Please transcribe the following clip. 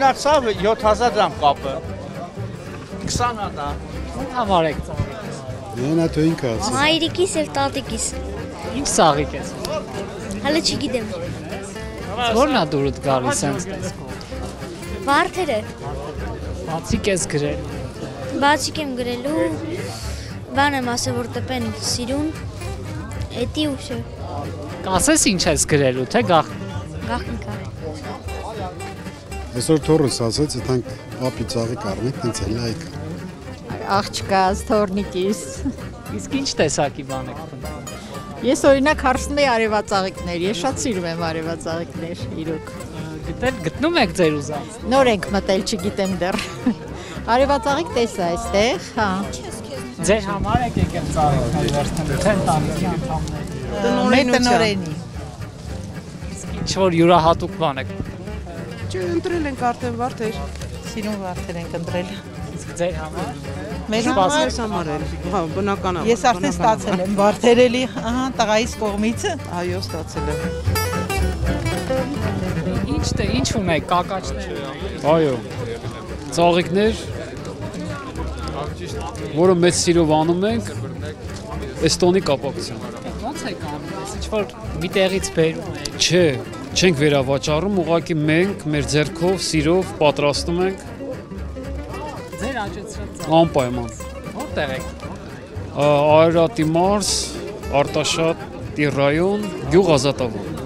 Դարձավ 7000 դրամ կապը։ 20 հատ։ Ո՞ւմ համար եք ծաղիկ։ Նա դու ինքը ասա։ Մայրիկիս եւ տատիկիս։ Ինչ ծաղիկ ես։ Հələ չգիտեմ։ Որն է դուրդ գալիս sense տեսքով։ Վարդերը։ Բացիկ ես գրել։ Բացիկ եմ գրելու։ Բան եմ ասել, որ տպեն սիրուն։ Էդի ուշը։ Կասես ինչ ես գրելու, թե Գախնիկա։ Այսօր թորս ասեց, այդանք ապի ծաղիկ առնենք, տենց է լայք։ Աղջկաս, թորնիկիս։ Իսկ ինչ տեսակի բան եք փնտրում։ Ես օրինակ հարցնում եի արևածաղիկներ, ես շատ սիրում եմ արևածաղիկներ, իրոք։ Գտնում եք ձեր ուզած։ Նոր ենք մտել, չգիտեմ դեռ։ Արևածաղիկ տեսա այստեղ, հա։ Ձեր համար եք եկել ծաղիկներ վերցնել, թե ընտանիքի անդամների։ Մեր տնօրենի։ Ինչ որ յուրահատուկ բան եք։ Չէ, ընտրել ենք արդեն վարդեր։ Սիրուն վարդեր ենք ընտրել։ Իսկ ձեր համար։ Մեր համար էլ, հա, բնականաբար։ Ես արդեն ստացել եմ վարդեր էլի, ահա, տղայիս կողմից։ Այո, ստացել եմ։ Ինչ ունեք, կակաչներ։ Այո, ծաղիկներ, որը մեծ սիրով անում ենք, Էստոնի կապակցությամբ։ Ո՞նց եք անում, ինչ որ մի տեղից բերում եք։ Չէ, չենք վերավաճառում, ուղղակի մենք մեր ձեռքով, սիրով պատրաստում ենք։ Ձեր աճեցրած Անպայման։ Որտեղ եք։ Արարատի մարզ, Արտաշատի ռայոն, գյուղ Ազատավան։